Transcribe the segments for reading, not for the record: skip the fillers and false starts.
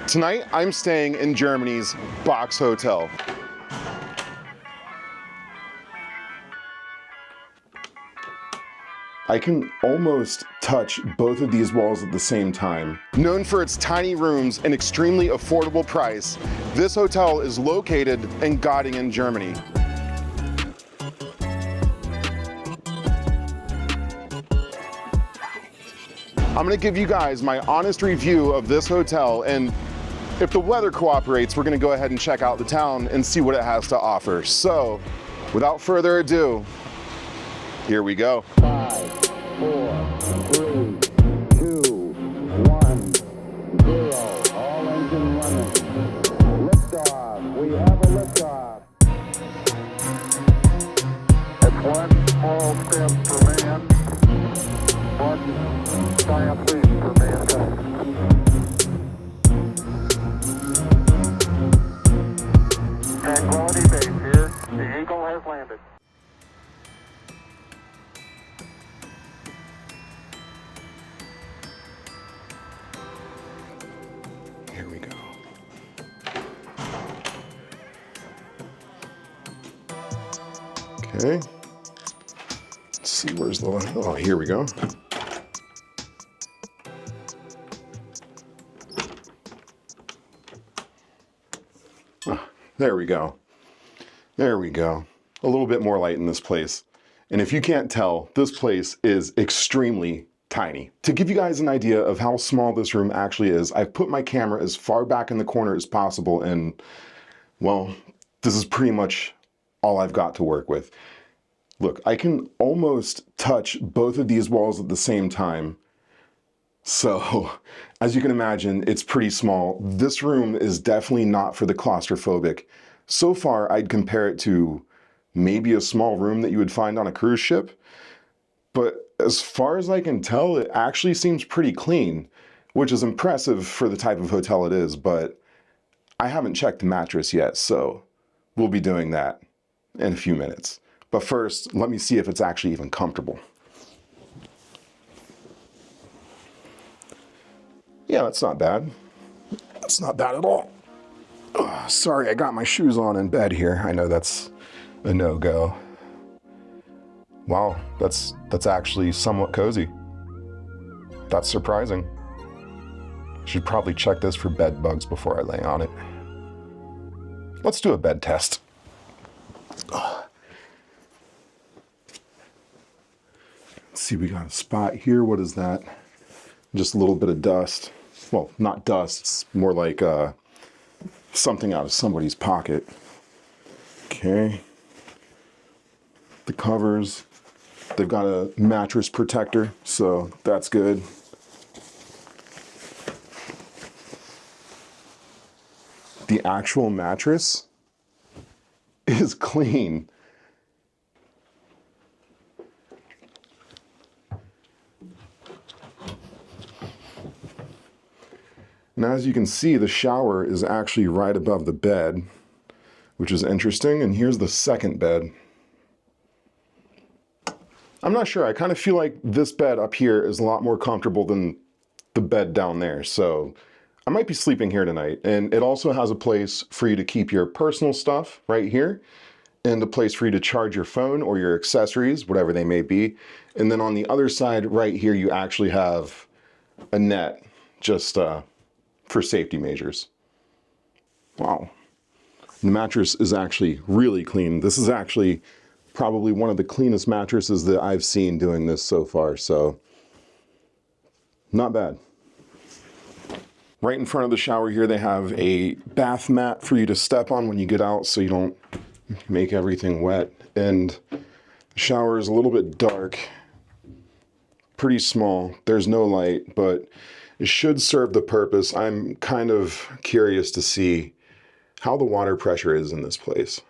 Tonight, I'm staying in Germany's Box Hotel. I can almost touch both of these walls at the same time. Known for its tiny rooms and extremely affordable price, this hotel is located in Göttingen, Germany. I'm gonna give you guys my honest review of this hotel, and if the weather cooperates, we're gonna go ahead and check out the town and see what it has to offer. So, without further ado, here we go. 5, 4, 3, 2, 1, 0. All engine running. Liftoff. We have a liftoff. It's one small step for man, one giant leap for mankind. Tranquility Base here. The Eagle has landed. Here we go. Okay. Let's see, where's the, oh, here we go. Oh, there we go. There we go. A little bit more light in this place. And if you can't tell, this place is extremely tiny. To give you guys an idea of how small this room actually is, I've put my camera as far back in the corner as possible, and well, this is pretty much all I've got to work with. Look, I can almost touch both of these walls at the same time. So, as you can imagine, it's pretty small. This room is definitely not for the claustrophobic. So far, I'd compare it to maybe a small room that you would find on a cruise ship. But as far as I can tell, it actually seems pretty clean, which is impressive for the type of hotel it is, but I haven't checked the mattress yet, so we'll be doing that in a few minutes. But first, let me see if it's actually even comfortable. Yeah, that's not bad. That's not bad at all. Ugh, sorry, I got my shoes on in bed here. I know that's a no-go. Wow, that's actually somewhat cozy. That's surprising. Should probably check this for bed bugs before I lay on it. Let's do a bed test. Ugh. Let's see, we got a spot here. What is that? Just a little bit of dust. Well, not dust, it's more like something out of somebody's pocket. Okay. The covers, they've got a mattress protector, so that's good. The actual mattress is clean. Now, as you can see, the shower is actually right above the bed, which is interesting. And here's the second bed. I'm not sure. I kind of feel like this bed up here is a lot more comfortable than the bed down there. So I might be sleeping here tonight. And it also has a place for you to keep your personal stuff right here, and a place for you to charge your phone or your accessories, whatever they may be. And then on the other side right here, you actually have a net just for safety measures. Wow. The mattress is actually really clean. This is actually probably one of the cleanest mattresses that I've seen doing this so far, so not bad. Right in front of the shower here, they have a bath mat for you to step on when you get out so you don't make everything wet. And the shower is a little bit dark, pretty small. There's no light, but it should serve the purpose. I'm kind of curious to see how the water pressure is in this place.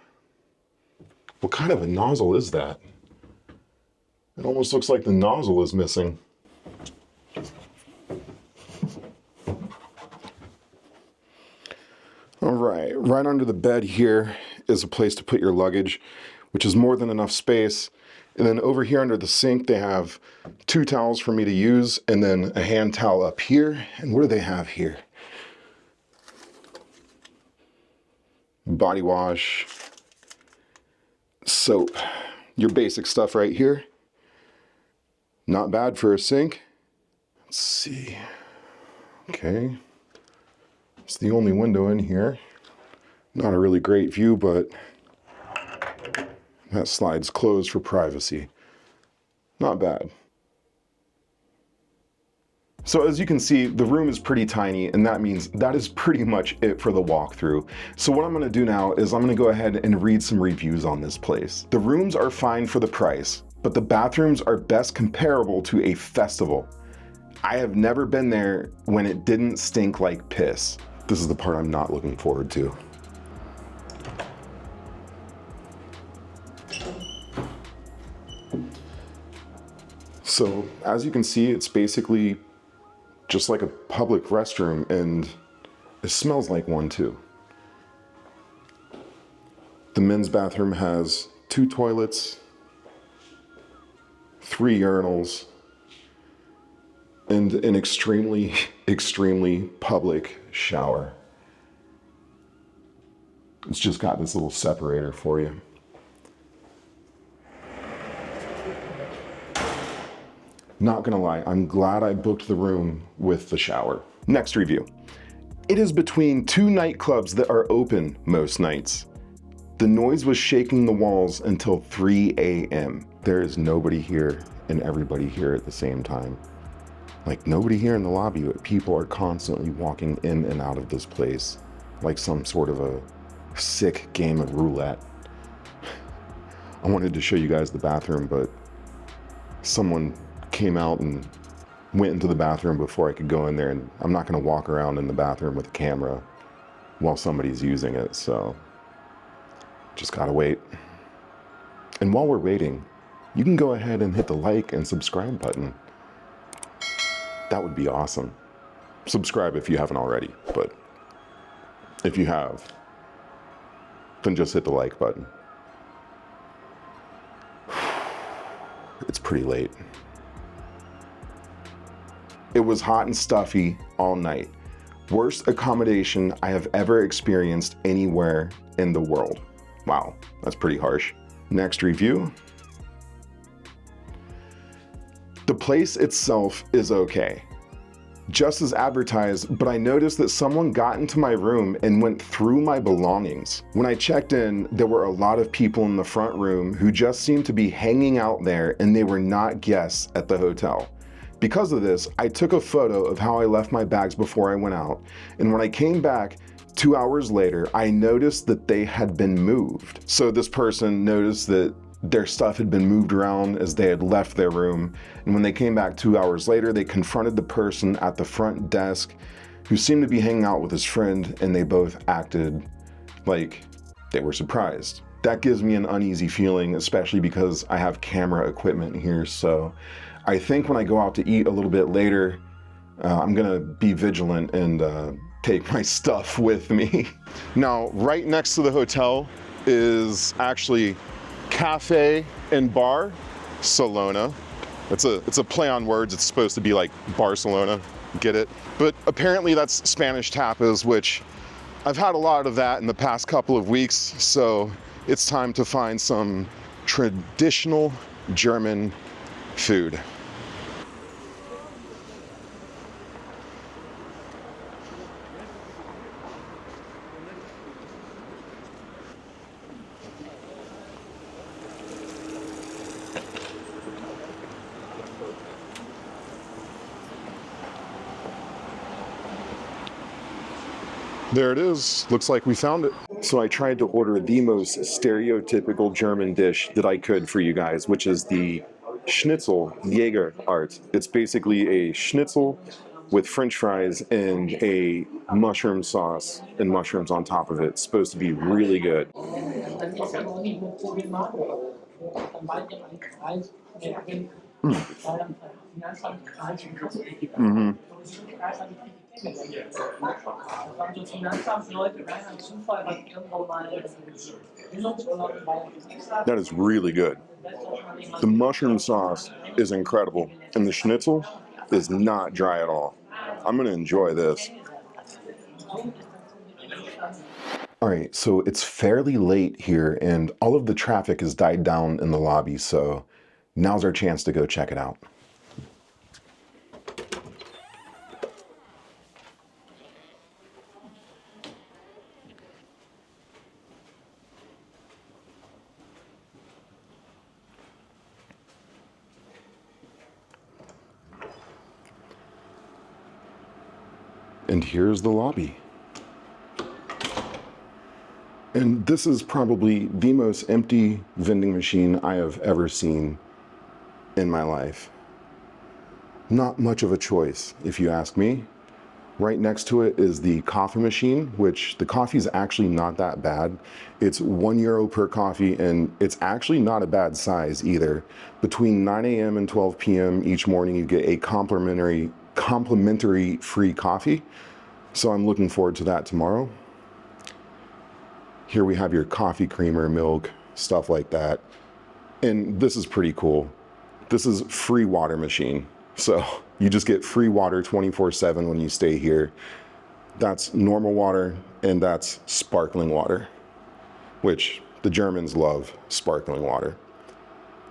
What kind of a nozzle is that? It almost looks like the nozzle is missing. All right, right under the bed here is a place to put your luggage, which is more than enough space. And then over here under the sink, they have 2 towels for me to use, and then a hand towel up here. And what do they have here? body wash, soap, your basic stuff right here. Not bad for a sink. Let's see. Okay. It's the only window in here. Not a really great view, but that slide's closed for privacy. Not bad. So as you can see, the room is pretty tiny, and that means that is pretty much it for the walkthrough. So what I'm gonna do now is I'm gonna go ahead and read some reviews on this place. The rooms are fine for the price, but the bathrooms are best comparable to a festival. I have never been there when it didn't stink like piss. This is the part I'm not looking forward to. So as you can see, it's basically just like a public restroom, and it smells like one too. The men's bathroom has 2 toilets, 3 urinals, and an extremely, extremely public shower. It's just got this little separator for you. Not gonna lie, I'm glad I booked the room with the shower. Next review. It is between 2 nightclubs that are open most nights. The noise was shaking the walls until 3 a.m. There is nobody here and everybody here at the same time. Like nobody here in the lobby, but people are constantly walking in and out of this place like some sort of a sick game of roulette. I wanted to show you guys the bathroom, but someone came out and went into the bathroom before I could go in there, and I'm not gonna walk around in the bathroom with a camera while somebody's using it, so just gotta wait. And while we're waiting, you can go ahead and hit the like and subscribe button. That would be awesome. Subscribe if you haven't already, but if you have, then just hit the like button. It's pretty late. It was hot and stuffy all night. Worst accommodation I have ever experienced anywhere in the world. Wow, that's pretty harsh. Next review. The place itself is okay, just as advertised, but I noticed that someone got into my room and went through my belongings. When I checked in, there were a lot of people in the front room who just seemed to be hanging out there, and they were not guests at the hotel. Because of this, I took a photo of how I left my bags before I went out, and when I came back 2 hours later, I noticed that they had been moved. So this person noticed that their stuff had been moved around as they had left their room, and when they came back 2 hours later, they confronted the person at the front desk who seemed to be hanging out with his friend, and they both acted like they were surprised. That gives me an uneasy feeling, especially because I have camera equipment here, so I think when I go out to eat a little bit later, I'm gonna be vigilant and take my stuff with me. Now, right next to the hotel is actually Cafe and Bar Salona. It's a play on words. It's supposed to be like Barcelona, get it? But apparently that's Spanish tapas, which I've had a lot of that in the past couple of weeks, so it's time to find some traditional German food. There it is. Looks like we found it. So I tried to order the most stereotypical German dish that I could for you guys, which is the Schnitzel Jäger Art. It's basically a schnitzel with French fries and a mushroom sauce and mushrooms on top of it. It's supposed to be really good. That is really good. The mushroom sauce is incredible, and the schnitzel is not dry at all. I'm gonna enjoy this. All All right, so it's fairly late here and all of the traffic has died down in the lobby, so now's our chance to go check it out. And here's the lobby. And this is probably the most empty vending machine I have ever seen in my life. Not much of a choice, if you ask me. Right next to it is the coffee machine, which the coffee is actually not that bad. It's €1 per coffee, and it's actually not a bad size either. Between 9 a.m. and 12 p.m. each morning, you get a complimentary free coffee. So I'm looking forward to that tomorrow. Here we have your coffee creamer, milk, stuff like that. And this is pretty cool. This is free water machine. So you just get free water 24/7 when you stay here. That's normal water and that's sparkling water, which the Germans love sparkling water.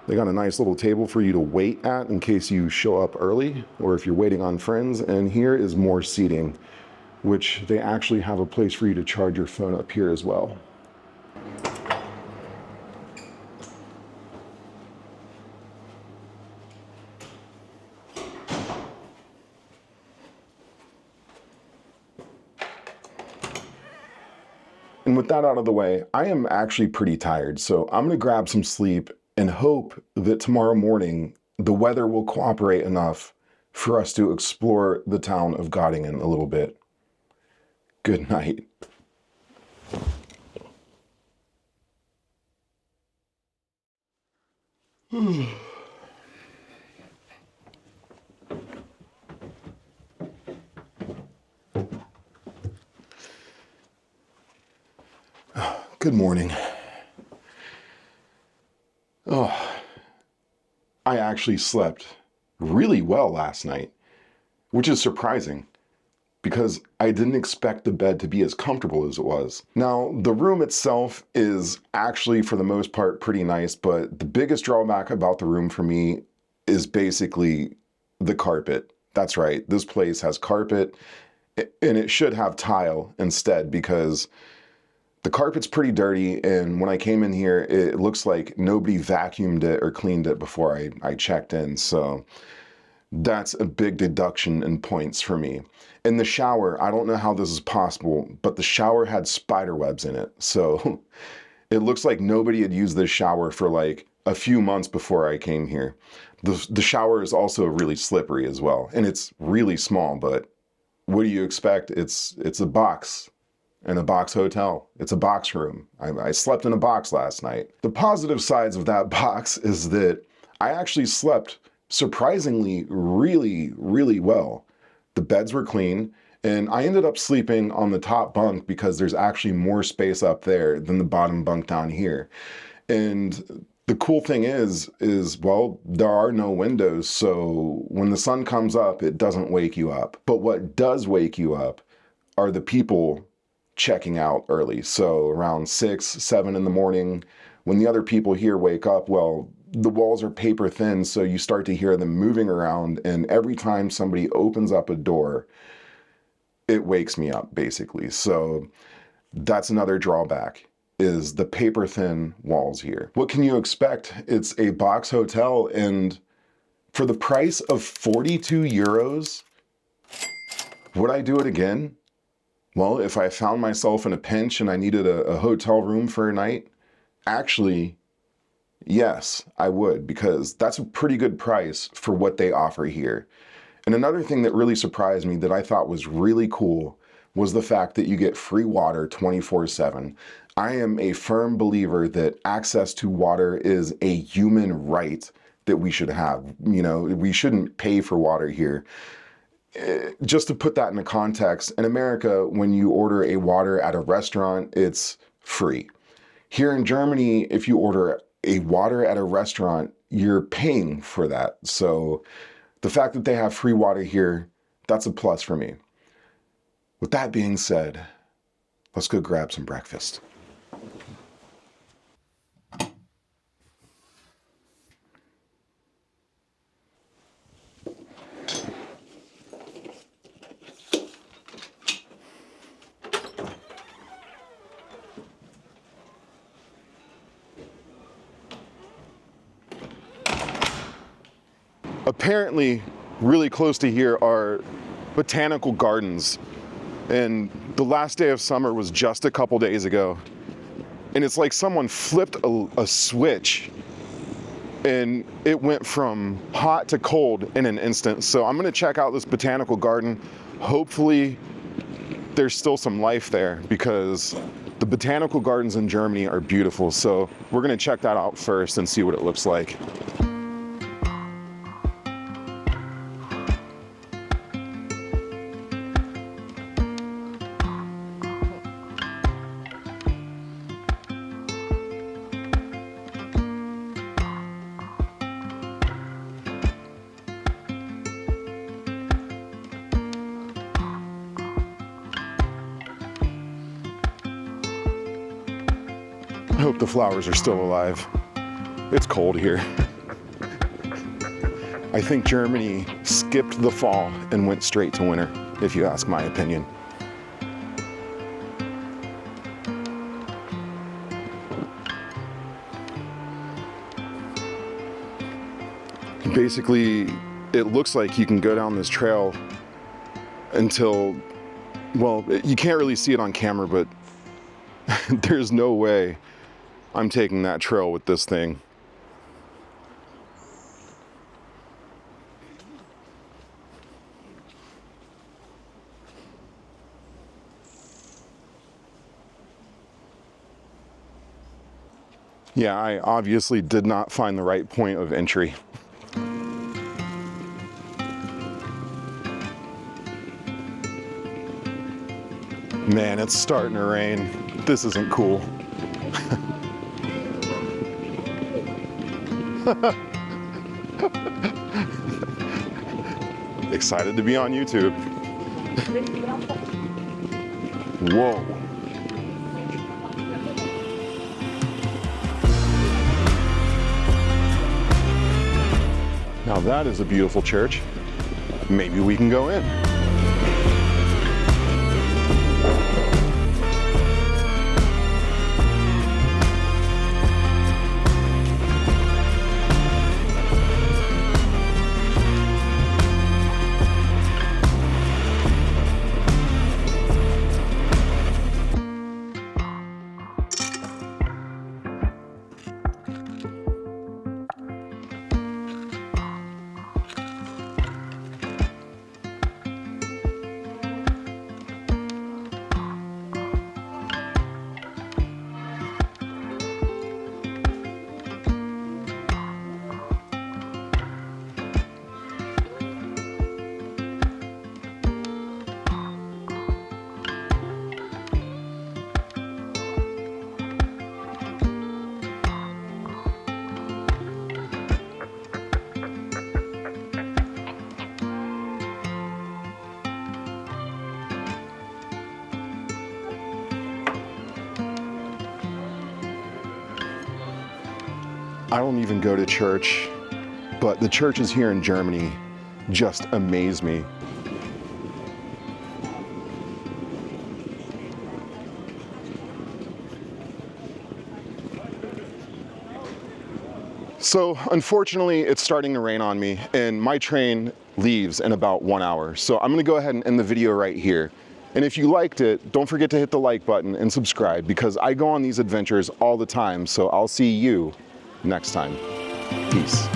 They got a nice little table for you to wait at in case you show up early or if you're waiting on friends. And here is more seating, which they actually have a place for you to charge your phone up here as well. And with that out of the way, I am actually pretty tired, so I'm gonna grab some sleep and hope that tomorrow morning the weather will cooperate enough for us to explore the town of Göttingen a little bit. Good night. Good morning. Oh, I actually slept really well last night, which is surprising because I didn't expect the bed to be as comfortable as it was. Now, the room itself is actually, for the most part, pretty nice, but the biggest drawback about the room for me is basically the carpet. That's right, this place has carpet, and it should have tile instead because the carpet's pretty dirty, and when I came in here, it looks like nobody vacuumed it or cleaned it before I checked in, so that's a big deduction in points for me. In the shower, I don't know how this is possible, but the shower had spider webs in it, so it looks like nobody had used this shower for like a few months before I came here. The shower is also really slippery as well, and it's really small, but what do you expect? It's a box. In a box hotel. It's a box room. I slept in a box last night. The positive sides of that box is that I actually slept surprisingly really well. The beds were clean, and I ended up sleeping on the top bunk because there's actually more space up there than the bottom bunk down here. And the cool thing is, well, there are no windows, so when the sun comes up, it doesn't wake you up. But what does wake you up are the people checking out early. So around 6, 7 in the morning, when the other people here wake up, well, the walls are paper thin, so you start to hear them moving around, and every time somebody opens up a door, it wakes me up, basically. So that's another drawback, is the paper thin walls here. What can you expect? It's a box hotel, and for the price of 42 euros, would I do it again? Well, if I found myself in a pinch and I needed a hotel room for a night, actually, yes, I would, because that's a pretty good price for what they offer here. And another thing that really surprised me that I thought was really cool was the fact that you get free water 24/7. I am a firm believer that access to water is a human right that we should have. You know, we shouldn't pay for water here. Just to put that into context, in America, when you order a water at a restaurant, it's free. Here in Germany, if you order a water at a restaurant, you're paying for that. So the fact that they have free water here, that's a plus for me. With that being said, Let's go grab some breakfast. Apparently, really close to here are botanical gardens. And the last day of summer was just a couple days ago. And it's like someone flipped a switch and it went from hot to cold in an instant. So I'm gonna check out this botanical garden. Hopefully there's still some life there, because the botanical gardens in Germany are beautiful. So we're gonna check that out first and see what it looks like. I hope the flowers are still alive. It's cold here. I think Germany skipped the fall and went straight to winter, if you ask my opinion. Basically, it looks like you can go down this trail until, well, you can't really see it on camera, but there's no way I'm taking that trail with this thing. Yeah, I obviously did not find the right point of entry. Man, it's starting to rain. This isn't cool. Excited to be on YouTube. Whoa. Now that is a beautiful church. Maybe we can go in. I don't even go to church, but the churches here in Germany just amaze me. So unfortunately, it's starting to rain on me and my train leaves in about 1 hour. So I'm gonna go ahead and end the video right here. And if you liked it, don't forget to hit the like button and subscribe, because I go on these adventures all the time. So I'll see you next time. Peace.